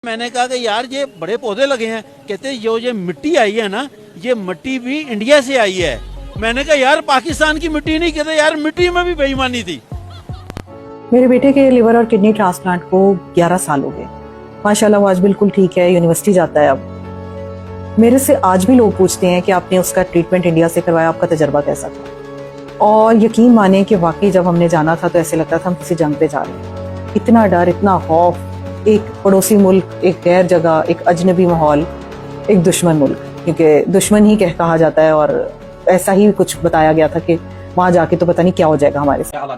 मैंने कहा कि यार ये बड़े पौधे लगे हैं, कहते ये मिट्टी आई है ना, ये मिट्टी भी इंडिया से आई है। मैंने कहा यार पाकिस्तान की मिट्टी नहीं, कहते यार मिट्टी में भी बेईमानी थी। मेरे बेटे के लिवर और किडनी ट्रांसप्लांट को 11 साल हो गए। माशाल्लाह वो आज बिल्कुल ठीक है, यूनिवर्सिटी जाता है। अब मेरे से आज भी लोग पूछते हैं कि आपने उसका ट्रीटमेंट इंडिया से करवाया, आपका तजर्बा कैसा था। और यकीन माने कि वाकई जब हमने जाना था तो ऐसे लगता था हम किसी जंग पे जा रहे हैं। इतना डर, इतना खौफ, एक पड़ोसी मुल्क, एक गैर जगह, एक अजनबी माहौल, एक दुश्मन मुल्क, क्योंकि दुश्मन ही कहा जाता है। और ऐसा ही कुछ बताया गया था कि वहां जाके तो पता नहीं क्या हो जाएगा हमारे साथ।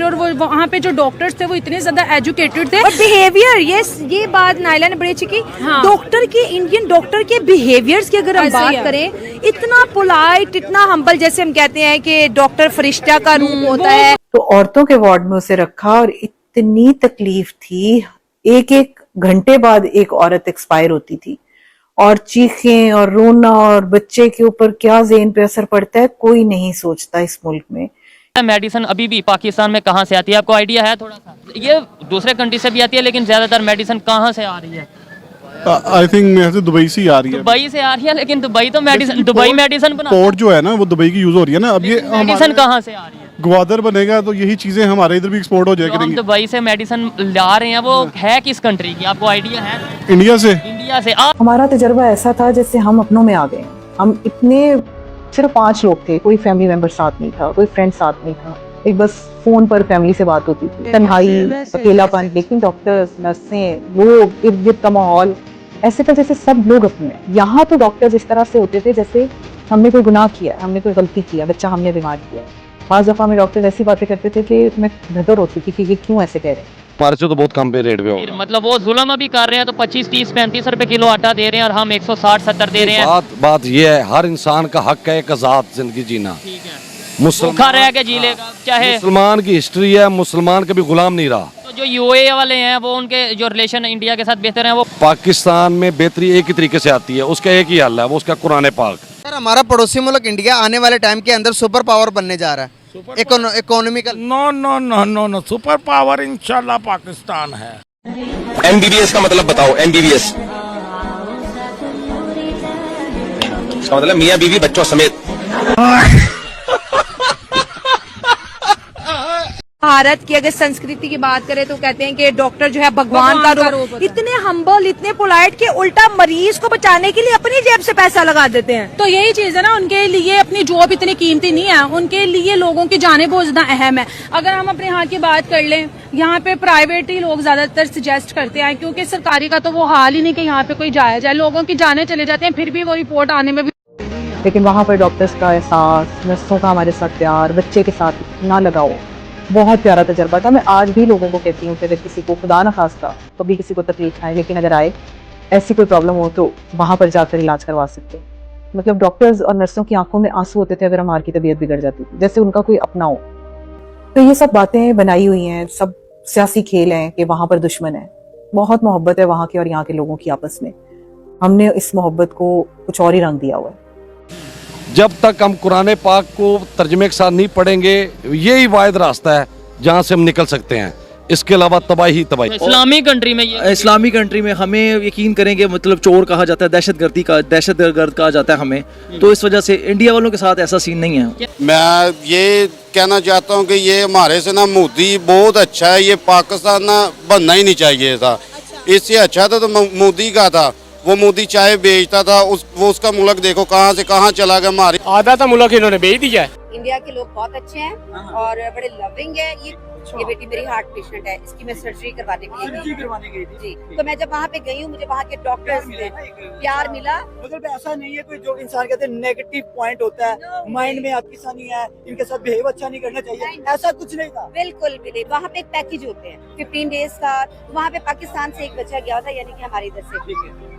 और वो वहाँ पे जो डॉक्टर्स थे वो इतने ज्यादा एजुकेटेड थे। और बिहेवियर, ये बात नाइला ने बड़ी अच्छी की। हाँ। डॉक्टर के, इंडियन डॉक्टर के बिहेवियर्स की अगर हम बात करें, इतना पोलाइट, इतना हम्बल, जैसे हम कहते हैं कि डॉक्टर फरिश्ता का रूप होता है। तो औरतों के वार्ड में उसे रखा और इतनी तकलीफ थी। एक एक घंटे बाद एक औरत एक्सपायर होती थी और चीखें और रोना, और बच्चे के ऊपर क्या ज़हन पे असर पड़ता है कोई नहीं सोचता इस मुल्क में। मेडिसिन अभी भी पाकिस्तान में कहाँ से आती है, आपको आइडिया है थोड़ा सा? ये दूसरे कंट्री से भी आती है, लेकिन ज्यादातर मेडिसिन कहाँ से आ रही है? आई थिंक दुबई से आ रही है। दुबई से आ रही है, लेकिन दुबई तो मेडिसिन, दुबई मेडिसिन बना, पोर्ट जो है ना वो दुबई की यूज हो रही है ना। अब ये मेडिसिन कहाँ से आ रही है? ग्वादर बनेगा तो यही चीजें हमारे इधर भी एक्सपोर्ट हो जाएगी। हम दुबई से मेडिसिन ला रहे हैं, वो है किस कंट्री की, आपको आइडिया है? इंडिया से। इंडिया से। हमारा तजर्बा ऐसा था जैसे हम अपनों में आ गए। हम इतने, सिर्फ 5 लोग थे, कोई फैमिली मेंबर साथ नहीं था, कोई फ्रेंड साथ नहीं था, एक बस फोन पर फैमिली से बात होती थी। तन्हाई, अकेलापन, लेकिन डॉक्टर्स, नर्सें, लोग, इर्द गिर्द का माहौल ऐसे था जैसे सब लोग अपने हैं। यहाँ तो डॉक्टर्स इस तरह से होते थे जैसे हमने कोई गुनाह किया, हमने कोई गलती किया, बच्चा हमने बीमार किया। बाज़ दफ़ा में डॉक्टर ऐसी बातें करते थे कि मैं बेहतर होती थी कि ये क्यों ऐसे कह रहे हैं। हमारे से तो बहुत कम पे रेट पे होगा। मतलब वो जुल्म अभी कर रहे हैं तो 25, 30, 35 रुपए किलो आटा दे रहे हैं और हम 160, 70 दे रहे हैं। बात ये है, हर इंसान का हक है एक आजाद जिंदगी जीना। ठीक है, मुसलमान भूखा रह के जी लेगा, चाहे मुसलमान की हिस्ट्री है, मुसलमान कभी गुलाम नहीं रहा। तो जो यूएई वाले हैं वो, उनके जो रिलेशन इंडिया के साथ बेहतर हैं, वो पाकिस्तान में बेहतरी एक ही तरीके से आती है, उसका एक ही हल है, वो उसका कुरान पाक। सर हमारा पड़ोसी मुल्क इंडिया आने वाले टाइम के अंदर सुपर पावर बनने जा रहा है, इकोनॉमिकल। नो सुपर पावर इंशाल्लाह पाकिस्तान है। एमबीबीएस का मतलब बताओ। एमबीबीएस इसका मतलब मियां बीवी बच्चों समेत। भारत की अगर संस्कृति की बात करें तो कहते हैं कि डॉक्टर जो है भगवान का रूप। इतने हम्बल, इतने पोलाइट के उल्टा मरीज को बचाने के लिए अपनी जेब से पैसा लगा देते हैं। तो यही चीज है ना, उनके लिए अपनी जॉब इतनी कीमती नहीं है, उनके लिए लोगों की जाने बहुत ज्यादा अहम है। अगर हम अपने यहाँ की बात कर लें, यहाँ पे प्राइवेट ही लोग ज्यादातर सजेस्ट करते हैं, क्योंकि सरकारी का तो वो हाल ही नहीं कि यहाँ पे कोई जाया जाए। लोगों की जाने चले जाते हैं, फिर भी वो रिपोर्ट आने में भी। लेकिन वहाँ पर डॉक्टर्स का एहसास, नर्सों का हमारे साथ प्यार, बच्चे के साथ इतना लगाओ, बहुत प्यारा तजर्बा था। मैं आज भी लोगों को कहती हूँ कि अगर किसी को खुदा न खास्ता कभी किसी को तकलीफ आए, लेकिन अगर आए ऐसी कोई प्रॉब्लम हो तो वहाँ पर जाकर इलाज करवा सकते हैं। मतलब डॉक्टर्स और नर्सों की आंखों में आंसू होते थे अगर हमारी की तबीयत बिगड़ जाती थी, जैसे उनका कोई अपना हो। तो ये सब बातें बनाई हुई हैं, सब सियासी खेल हैं कि वहाँ पर दुश्मन है। बहुत मोहब्बत है वहाँ के और यहाँ के लोगों की आपस में। हमने इस मोहब्बत को कुछ और ही रंग दिया हुआ है। जब तक हम कुरान पाक को तर्जमे के साथ नहीं पढ़ेंगे, यही वाहिद रास्ता है जहाँ से हम निकल सकते हैं। इसके अलावा तबाही तबाही। इस्लामी कंट्री में, ये इस्लामी कंट्री में हमें यकीन करेंगे, मतलब चोर कहा जाता है, दहशतगर्द कहा जाता है हमें। तो इस वजह से इंडिया वालों के साथ ऐसा सीन नहीं है। मैं ये कहना चाहता हूँ कि ये हमारे से ना मोदी बहुत अच्छा है, ये पाकिस्तान ना बनना ही नहीं चाहिए था। इससे अच्छा था तो मोदी का था। वो मोदी चाय बेचता था, वो उसका मुल्क देखो कहाँ से कहाँ चला गया। हमारे आधा था मुल्क इन्होंने बेच दिया है। इंडिया के लोग बहुत अच्छे हैं और बड़े लविंग है। ये बेटी मेरी हार्ट पेशेंट है, इसकी मैं सर्जरी करवाने के लिए गई जी। तो मैं जब वहाँ पे गई हूँ, मुझे वहाँ के डॉक्टर्स से प्यार मिला। मतलब ऐसा नहीं है कोई जो इंसान कहते हैं नेगेटिव पॉइंट होता है, माइंड में आपकी सा नहीं है, इनके साथ बिहेव अच्छा नहीं करना चाहिए, ऐसा कुछ नहीं था। बिल्कुल भी नहीं। वहाँ पे एक पैकेज होते हैं 15 डेज का। वहाँ पे पाकिस्तान से एक बच्चा गया था, यानी कि हमारे इधर से,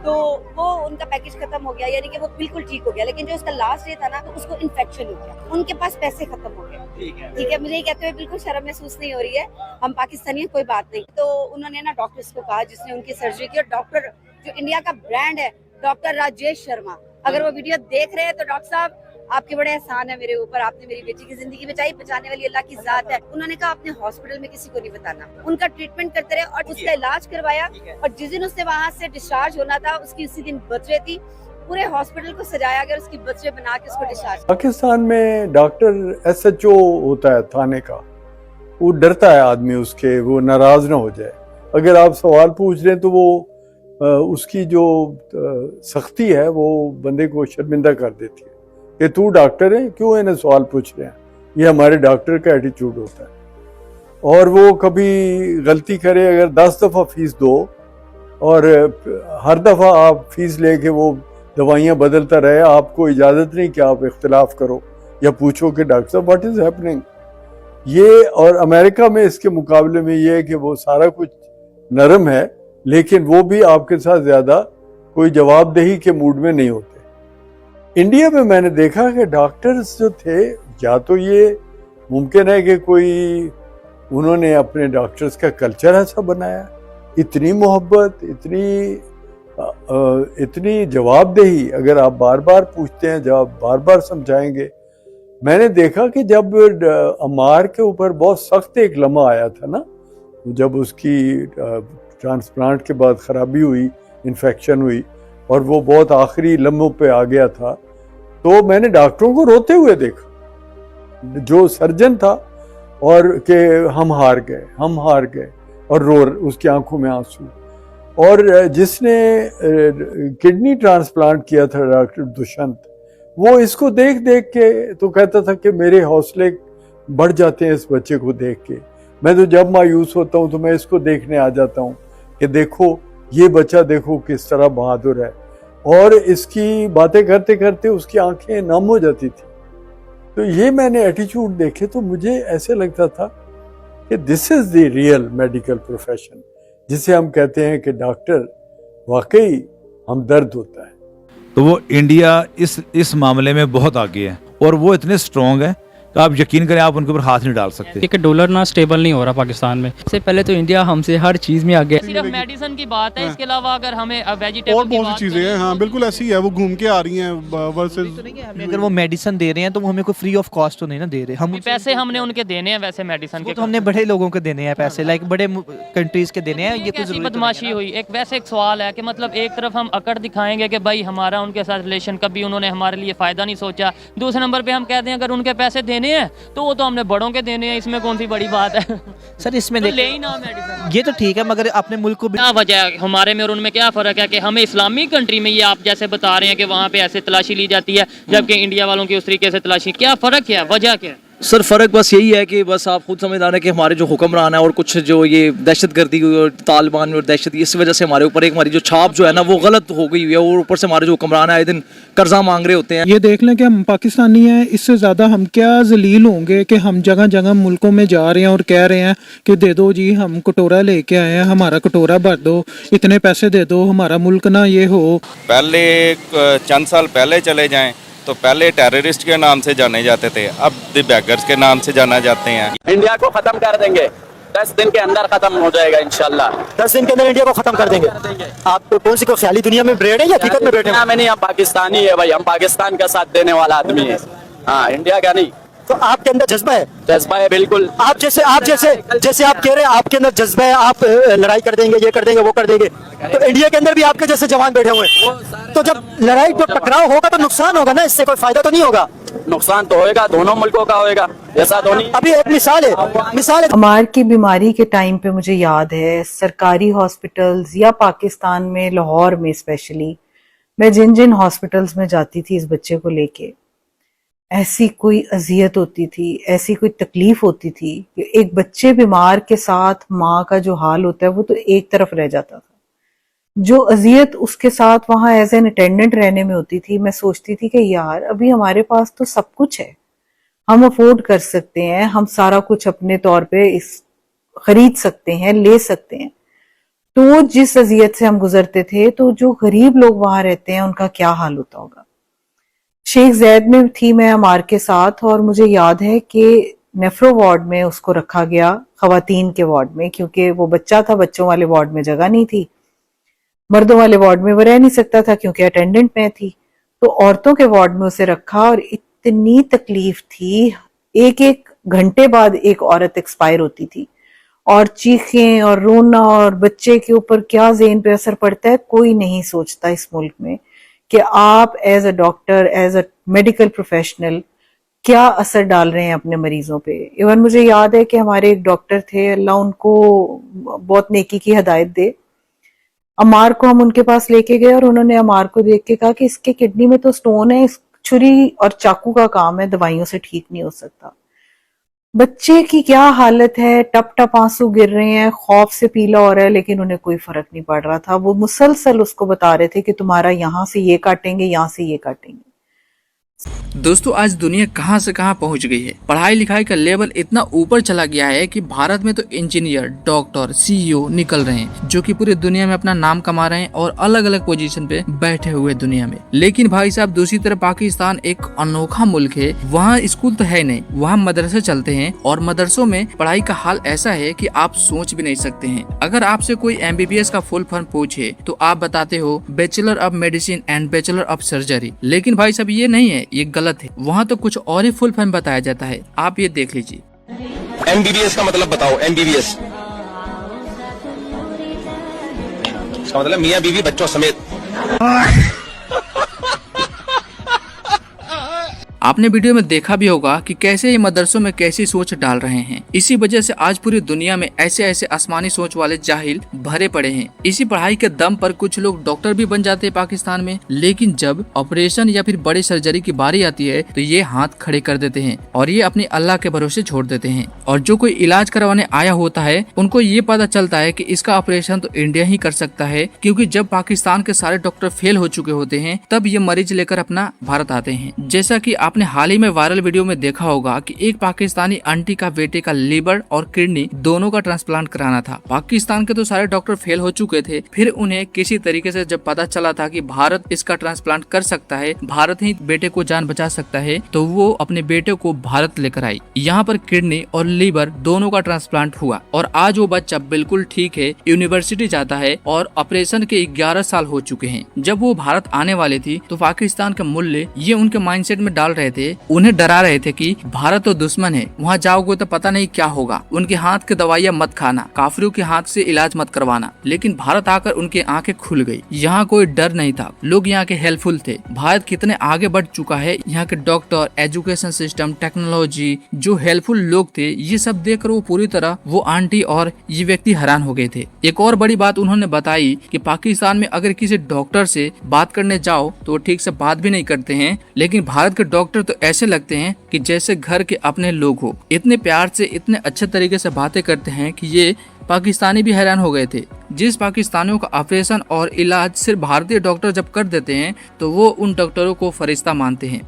तो वो उनका पैकेज खत्म हो गया, यानी कि वो बिल्कुल ठीक हो गया। लेकिन जो उसका लास्ट डे था ना, तो उसको इन्फेक्शन हो गया, उनके पास पैसे खत्म हो गए। ठीक है, मुझे ये कहते हुए बिल्कुल शर्म महसूस नहीं हो रही है, हम पाकिस्तानी कोई बात नहीं। तो उन्होंने ना डॉक्टर्स को कहा, जिसने उनकी सर्जरी की, और डॉक्टर जो इंडिया का ब्रांड है, डॉक्टर राजेश शर्मा। अगर वो वीडियो देख रहे हैं तो डॉक्टर साहब आपके बड़े एहसान है मेरे ऊपर, आपने मेरी बेटी की जिंदगी बचाई, बचाने वाली अल्लाह की जात है। उन्होंने कहा अपने हॉस्पिटल में किसी को नहीं बताना, उनका ट्रीटमेंट करते रहे और उसका इलाज करवाया। और जिस दिन उसने वहाँ से डिस्चार्ज होना था, उसकी उसी दिन बर्थडे थी, पूरे हॉस्पिटल को सजाया गया, उसकी बर्थडे बना के उसको डिस्चार्ज। पाकिस्तान में डॉक्टर SHO होता है थाने का, वो डरता है आदमी उसके, वो नाराज ना हो जाए। अगर आप सवाल पूछ रहे हैं तो वो उसकी जो सख्ती है वो बंदे को शर्मिंदा कर देती है कि तू डॉक्टर है, क्यों इन्हें सवाल पूछ रहे हैं। ये हमारे डॉक्टर का एटीट्यूड होता है। और वो कभी गलती करे, अगर 10 दफ़ा फीस दो और हर दफ़ा आप फीस लेके वो दवाइयाँ बदलता रहे, आपको इजाज़त नहीं कि आप इख्तिलाफ करो या पूछो कि डॉक्टर साहब व्हाट इज़ हैपनिंग। ये और अमेरिका में इसके मुकाबले में ये है कि वो सारा कुछ नरम है, लेकिन वो भी आपके साथ ज़्यादा कोई जवाबदेही के मूड में नहीं होते। इंडिया में मैंने देखा कि डॉक्टर्स जो थे, या तो ये मुमकिन है कि कोई उन्होंने अपने डॉक्टर्स का कल्चर ऐसा बनाया, इतनी मोहब्बत, इतनी जवाबदेही, अगर आप बार बार पूछते हैं, जब बार बार समझाएंगे। मैंने देखा कि जब अमार के ऊपर बहुत सख्त एक लम्हा आया था ना, जब उसकी ट्रांसप्लांट के बाद ख़राबी हुई, इन्फेक्शन हुई और वो बहुत आखिरी लम्हों पे आ गया था, तो मैंने डॉक्टरों को रोते हुए देखा, जो सर्जन था, और कि हम हार गए और उसकी आंखों में आंसू। और जिसने किडनी ट्रांसप्लांट किया था डॉक्टर दुष्यंत, वो इसको देख देख के तो कहता था कि मेरे हौसले बढ़ जाते हैं इस बच्चे को देख के। मैं तो जब मायूस होता हूँ तो मैं इसको देखने आ जाता हूँ कि देखो ये बच्चा, देखो किस तरह बहादुर है। और इसकी बातें करते करते उसकी आंखें नम हो जाती थी। तो ये मैंने एटीट्यूड देखे तो मुझे ऐसे लगता था कि this is the real medical profession, जिसे हम कहते हैं कि डॉक्टर वाकई हमदर्द होता है। तो वो इंडिया इस मामले में बहुत आगे है और वो इतने स्ट्रॉन्ग है कि आप यकीन करें, आप उनके ऊपर हाथ नहीं डाल सकते। कि डॉलर ना स्टेबल नहीं हो रहा पाकिस्तान में। सबसे पहले तो इंडिया हमसे हर चीज़ में आगे। सिर्फ मेडिसिन की बात है, इसके अलावा अगर हमें वेजिटेबल और बहुत सी चीज़ें हैं। हाँ बिल्कुल ऐसी है, वो घूम के आ रही हैं वर्सेस। अगर वो मेडिसिन दे रहे हैं तो वो हमें कोई फ्री ऑफ कॉस्ट तो नहीं ना दे रहे। हम पैसे हमने उनके देने हैं वैसे मेडिसिन के, तो हमने बड़े लोगों को देने हैं पैसे, लाइक बड़े कंट्रीज के देने हैं। ये कैसी बदमाशी हुई। एक वैसे एक सवाल है कि मतलब एक तरफ हम अकड़ दिखाएंगे कि भाई हमारा उनके साथ रिलेशन, कभी उन्होंने हमारे लिए फ़ायदा नहीं सोचा। दूसरे नंबर पे हम कहते हैं अगर उनके पैसे देने हैं तो वो तो हमने बड़ों के देने हैं, इसमें कौन सी बड़ी बात है। सर इसमें तो ले ही ना मेडिसिन। ये तो ठीक है, मगर अपने मुल्क को क्या वजह है हमारे में और उनमें, क्या फ़र्क है कि हमें इस्लामी कंट्री में ये आप जैसे बता रहे हैं कि वहाँ पे ऐसे तलाशी ली जाती है, जबकि इंडिया वालों की उस तरीके से तलाशी, क्या फ़र्क है, वजह क्या है? सर फ़र्क बस यही है कि बस आप खुद समझदार हैं कि हमारे जो हुक्मरान है और कुछ जो ये दहशतगर्दी और तालिबान और दहशत, इस वजह से हमारे ऊपर एक हमारी जो छाप जो है ना वो गलत हो गई हुई है। और ऊपर से हमारे जो हुक्मरान है आए दिन कर्जा मांग रहे होते हैं। ये देख लें कि हम पाकिस्तानी हैं, इससे ज़्यादा हम क्या जलील होंगे कि हम जगह जगह मुल्कों में जा रहे हैं और कह रहे हैं कि दे दो जी, हम कटोरा लेके आए हैं, हमारा कटोरा भर दो, इतने पैसे दे दो, हमारा मुल्क ना ये हो। पहले चंद साल पहले चले जाएं तो पहले टेररिस्ट के नाम से जाने जाते थे, अब द बैगर्स के नाम से जाना जाते हैं। इंडिया को खत्म कर देंगे, 10 दिन के अंदर खत्म हो जाएगा इंशाल्लाह। 10 दिन के अंदर इंडिया को खत्म कर देंगे। आप कौन सी को ख्याली दुनिया में बैठे हैं या हकीकत में बैठे हैं? में नहीं, हम पाकिस्तानी है भाई, हम पाकिस्तान का साथ देने वाला आदमी है, हाँ इंडिया का नहीं। तो आपके अंदर जज्बा है? जज्बा है बिल्कुल। आप जैसे आप कह रहे हैं आपके अंदर जज्बा है, आप लड़ाई कर देंगे, ये कर देंगे, वो कर देंगे, तो इंडिया के अंदर भी आपके जैसे जवान बैठे हुए हैं। तो जब लड़ाई जो टकराव होगा तो नुकसान होगा ना, इससे कोई फायदा तो नहीं होगा। नुकसान तो होएगा, दोनों मुल्कों का होएगा, ऐसा तो नहीं। अभी एक मिसाल है अमार की बीमारी के टाइम पे मुझे याद है सरकारी हॉस्पिटल्स या पाकिस्तान में लाहौर में स्पेशली मैं जिन जिन हॉस्पिटल्स में जाती थी इस बच्चे को लेके, ऐसी कोई अजियत होती थी, ऐसी कोई तकलीफ होती थी कि एक बच्चे बीमार के साथ माँ का जो हाल होता है वो तो एक तरफ रह जाता था। जो अजियत उसके साथ वहाँ एज एन अटेंडेंट रहने में होती थी, मैं सोचती थी कि यार अभी हमारे पास तो सब कुछ है, हम अफोर्ड कर सकते हैं, हम सारा कुछ अपने तौर पे खरीद सकते हैं, ले सकते हैं। तो जिस अजियत से हम गुजरते थे, तो जो गरीब लोग वहां रहते हैं उनका क्या हाल होता होगा। शेख जैद में थी मैं अमार के साथ, और मुझे याद है कि नेफ्रो वार्ड में उसको रखा गया, खवातीन के वार्ड में, क्योंकि वो बच्चा था, बच्चों वाले वार्ड में जगह नहीं थी। मर्दों वाले वार्ड में वो रह नहीं सकता था क्योंकि अटेंडेंट मैं थी, तो औरतों के वार्ड में उसे रखा और इतनी तकलीफ थी, एक एक घंटे बाद एक औरत एक्सपायर होती थी और चीखें और रोना, और बच्चे के ऊपर क्या ज़हन पे असर पड़ता है कोई नहीं सोचता इस मुल्क में कि आप as a doctor, as a medical professional क्या असर डाल रहे हैं अपने मरीजों पे। इवन मुझे याद है कि हमारे एक डॉक्टर थे, अल्लाह उनको बहुत नेकी की हिदायत दे, अमार को हम उनके पास लेके गए और उन्होंने अमार को देख के कहा कि इसके किडनी में तो स्टोन है, इस छुरी और चाकू का काम है, दवाइयों से ठीक नहीं हो सकता। बच्चे की क्या हालत है, टप टप आंसू गिर रहे हैं, खौफ से पीला हो रहा है, लेकिन उन्हें कोई फर्क नहीं पड़ रहा था। वो मुसलसल उसको बता रहे थे कि तुम्हारा यहाँ से ये काटेंगे, यहाँ से ये काटेंगे। दोस्तों आज दुनिया कहां से कहां पहुंच गई है। पढ़ाई लिखाई का लेवल इतना ऊपर चला गया है कि भारत में तो इंजीनियर, डॉक्टर, सीईओ निकल रहे हैं जो कि पूरी दुनिया में अपना नाम कमा रहे हैं और अलग अलग पोजीशन पे बैठे हुए दुनिया में। लेकिन भाई साहब दूसरी तरफ पाकिस्तान एक अनोखा मुल्क है, वहाँ स्कूल तो है नहीं, वहाँ मदरसे चलते हैं और मदरसों में पढ़ाई का हाल ऐसा है कि आप सोच भी नहीं सकते हैं। अगर आपसे कोई MBBS का फुल फॉर्म पूछे तो आप बताते हो bachelor of medicine and bachelor of surgery, लेकिन भाई साहब ये नहीं है, ये गलत है। वहाँ तो कुछ और ही फुल फॉर्म बताया जाता है, आप ये देख लीजिए। MBBS का मतलब बताओ। MBBS इसका मतलब मियाँ बीवी बच्चों समेत। आपने वीडियो में देखा भी होगा कि कैसे ये मदरसों में कैसी सोच डाल रहे हैं। इसी वजह से आज पूरी दुनिया में ऐसे ऐसे आसमानी सोच वाले जाहिल भरे पड़े हैं। इसी पढ़ाई के दम पर कुछ लोग डॉक्टर भी बन जाते हैं पाकिस्तान में, लेकिन जब ऑपरेशन या फिर बड़ी सर्जरी की बारी आती है तो ये हाथ खड़े कर देते हैं और ये अपने अल्लाह के भरोसे छोड़ देते हैं। और जो कोई इलाज करवाने आया होता है उनको ये पता चलता है कि इसका ऑपरेशन तो इंडिया ही कर सकता है, क्योंकि जब पाकिस्तान के सारे डॉक्टर फेल हो चुके होते हैं तब ये मरीज लेकर अपना भारत आते हैं। जैसा कि आपने हाल ही में वायरल वीडियो में देखा होगा कि एक पाकिस्तानी आंटी का बेटे का लीवर और किडनी दोनों का ट्रांसप्लांट कराना था। पाकिस्तान के तो सारे डॉक्टर फेल हो चुके थे, फिर उन्हें किसी तरीके से जब पता चला था कि भारत इसका ट्रांसप्लांट कर सकता है, भारत ही बेटे को जान बचा सकता है, तो वो अपने बेटे को भारत लेकर आई। यहाँ पर किडनी और लीवर दोनों का ट्रांसप्लांट हुआ और आज वो बच्चा बिल्कुल ठीक है, यूनिवर्सिटी जाता है और ऑपरेशन के 11 साल हो चुके हैं। जब वो भारत आने वाले थी तो पाकिस्तान के मूल्य ये उनके माइंडसेट में डाल रहे थे, उन्हें डरा रहे थे कि भारत तो दुश्मन है, वहाँ जाओगे तो पता नहीं क्या होगा, उनके हाथ की दवाइयाँ मत खाना, काफिरों के हाथ से इलाज मत करवाना। लेकिन भारत आकर उनकी आंखें खुल गई, यहाँ कोई डर नहीं था, लोग यहाँ के हेल्पफुल थे। भारत कितने आगे बढ़ चुका है, यहाँ के डॉक्टर, एजुकेशन सिस्टम, टेक्नोलॉजी, जो हेल्पफुल लोग थे, ये सब देखकर वो पूरी तरह वो आंटी और ये व्यक्ति हैरान हो गए थे। एक और बड़ी बात उन्होंने बताई कि पाकिस्तान में अगर किसी डॉक्टर से बात करने जाओ तो वो ठीक से बात भी नहीं करते हैं, लेकिन भारत के डॉक्टर तो ऐसे लगते हैं कि जैसे घर के अपने लोग हो। इतने प्यार से, इतने अच्छे तरीके से बातें करते हैं कि ये पाकिस्तानी भी हैरान हो गए थे। जिस पाकिस्तानियों का ऑपरेशन और इलाज सिर्फ भारतीय डॉक्टर जब कर देते हैं तो वो उन डॉक्टरों को फरिश्ता मानते हैं।